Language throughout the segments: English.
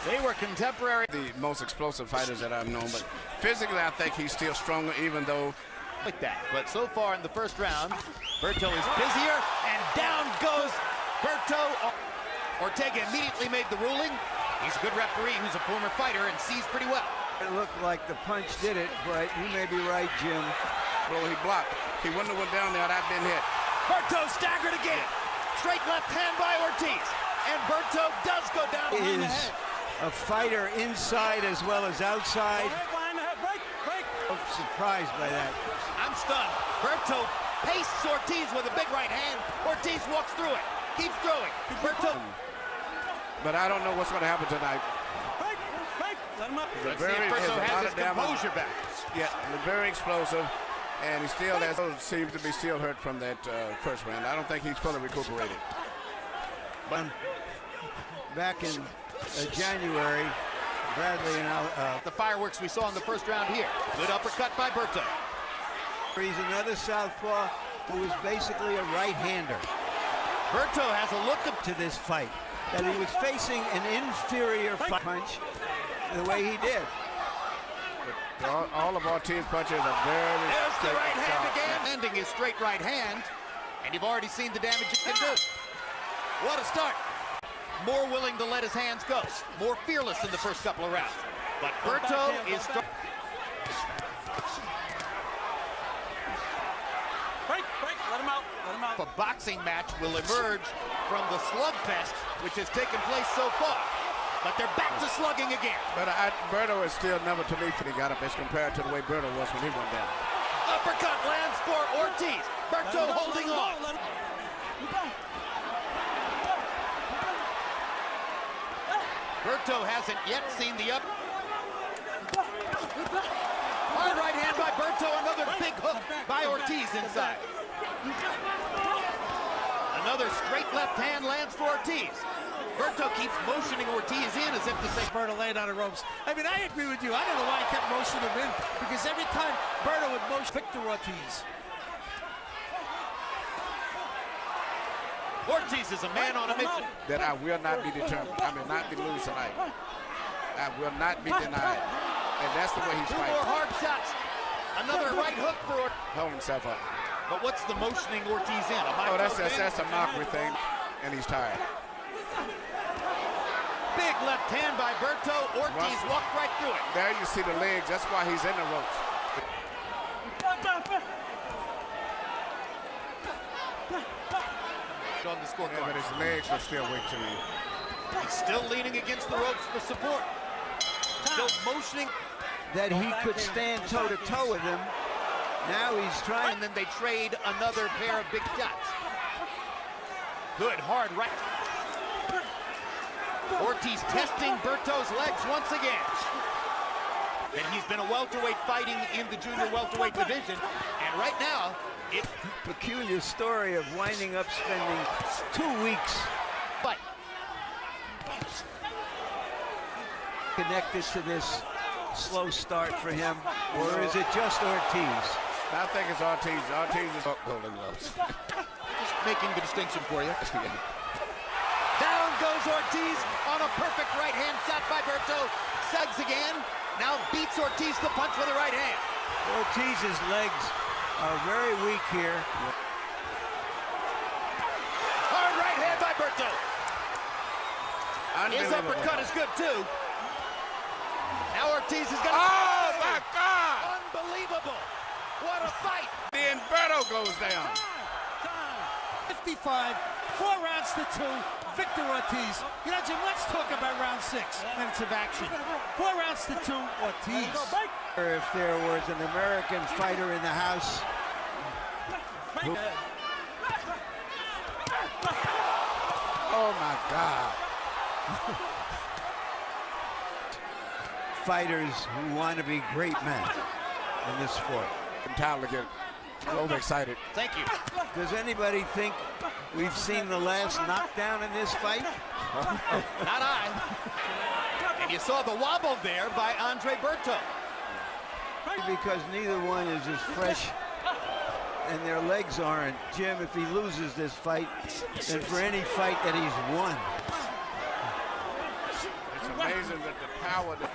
They were contemporary. The most explosive fighters that I've known, but physically I think he's still stronger, even though Like that. But so far in the first round, Berto is busier, and down goes Berto. Ortega immediately made the ruling. He's a good referee who's a former fighter and sees pretty well. It looked like the punch did it, but you may be right, Jim. well, he blocked. He wouldn't have went down there had I been hit. Berto staggered again. Straight left hand by Ortiz. And Berto does go down behind the Is head. a fighter inside as well as outside. I'm surprised by that. I'm stunned. Berto pastes Ortiz with a big right hand. Ortiz walks through it. Keeps throwing. Berto. But I don't know what's going to happen tonight. Let's see if Berto has his composure back. Yeah, very explosive, and he still seems to be still hurt from that first round. I don't think he's fully recuperated. But back in January, Bradley and The fireworks we saw in the first round here. Good uppercut by Berto. he's another southpaw who is basically a right-hander. Berto has a look To this fight, that he was facing an inferior punch the way he did. All of Ortiz's punches are very There's the straight right and hand sharp. again. Ending his straight right hand. And you've already seen the damage it can do. What a start. More willing to let his hands go. More fearless in the first couple of rounds. But Berto is... Let him out. A boxing match will emerge from the slugfest, which has taken place so far. But they're back to slugging again. But Berto is still never to me when he got up as compared to the way Berto was when he went down. Uppercut lands for Ortiz. Berto holding on. Berto hasn't yet seen the up. Hard right hand by Berto. Another big hook by Ortiz inside. Another straight left hand lands for Ortiz. Berto keeps motioning Ortiz in as if to say, Berto laying on the ropes. I mean, I agree with you. I don't know why he kept motioning him in, because every time Berto would motion Victor Ortiz. Ortiz is a man on a mission. That I will not be determined. I will not be lose tonight. I will not be denied. And that's the way he's Two fighting. more hard shots. Another right hook for Ortiz. Hold himself up. But what's the motioning Ortiz in? Oh, that's a mockery thing, and he's tired. Big left hand by Berto. Ortiz walked right through it. There you see the legs. That's why he's in the ropes. On the scorecard. Yeah, but his legs are still weak to me. He's still leaning against the ropes for support. Still motioning. That he could stand toe-to-toe with him. Now he's trying. And then they trade another pair of big shots. Good, hard right. Ortiz testing Berto's legs once again. And he's been a welterweight fighting in the junior welterweight division. And right now, it's Peculiar story of winding up spending 2 weeks fight. connected to this slow start for him, or is it just Ortiz? I think it's Ortiz. Ortiz is golden gloves. Just making the distinction for you. Down goes Ortiz on a perfect right hand shot by Berto. Suggs again. Now beats Ortiz the punch with a right hand. Ortiz's legs are very weak here. Hard right hand by Berto. His Unbelievable. uppercut is good too. Now Ortiz has got. Oh my God! Unbelievable! What a fight! Then Berto goes down. 55, 4 rounds to 2. Victor Ortiz. You know, Jim, let's talk about round 6, minutes of action. 4 rounds to 2, Ortiz. If there was an American fighter in the house, Oh my God! fighters who want to be great men in this sport. I'm tired of getting overexcited. Thank you. Does anybody think we've seen the last knockdown in this fight? Not I. And you saw the wobble there by Andre Berto. Because neither one is as fresh and their legs aren't. Jim, if he loses this fight, then for any fight that he's won, amazing that the power that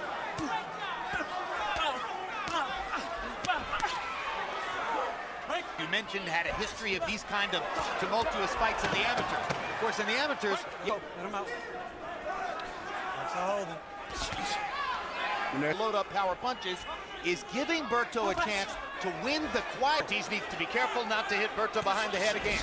You mentioned had a history of these kind of tumultuous fights in the amateurs. Of course, in the amateurs, Let him out. That's a holding. load up power punches is giving Berto a chance to win the quiet. Ortiz needs to be careful not to hit Berto behind the head again.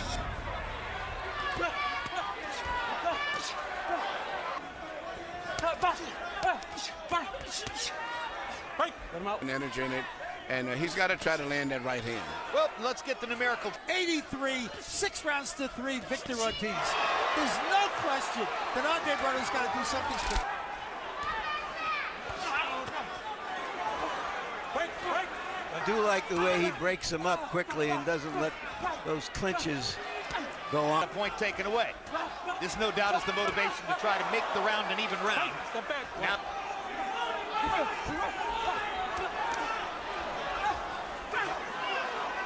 Let him out. and energy in it, and he's got to try to land that right hand. Well, let's get the numerical. 83, 6 rounds to 3, Victor Ortiz. There's no question that Andre Berto's got to do something special. I do like the way he breaks them up quickly and doesn't let those clinches go on. A point taken away. This, no doubt, is the motivation to try to make the round an even round. Step back. Now,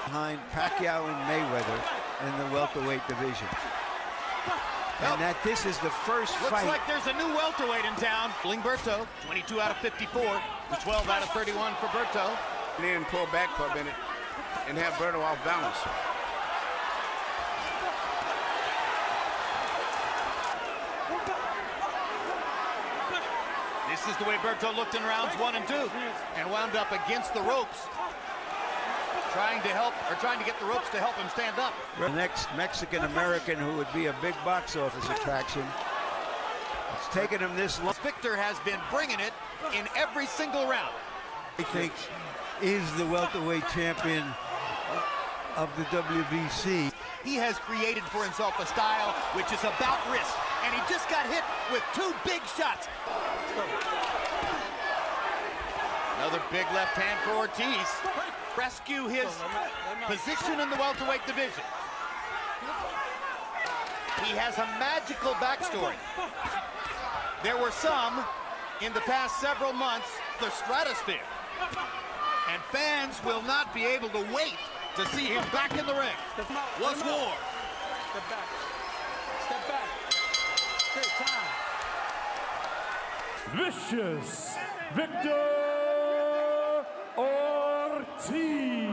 Behind Pacquiao and Mayweather in the welterweight division. And that this is the first looks fight. like there's a new welterweight in town. Berto, 22 out of 54, 12 out of 31 for Berto. And then pull back for a minute and have Berto off balance. This is the way Berto looked in rounds 1 and 2 and wound up against the ropes, trying to get the ropes to help him stand up. The next Mexican-American who would be a big box office attraction. It's taken him this long. Victor has been bringing it in every single round. I think is the welterweight champion of the WBC. He has created for himself a style which is about risk, and he just got hit with 2 big shots. Another big left hand for Ortiz. Rescue his position in the welterweight division. He has a magical backstory. There were some in the past several months, the stratosphere. And fans will not be able to wait to see him back in the ring. Was war. Step back. Step back. Take time. Vicious Victor Ortiz.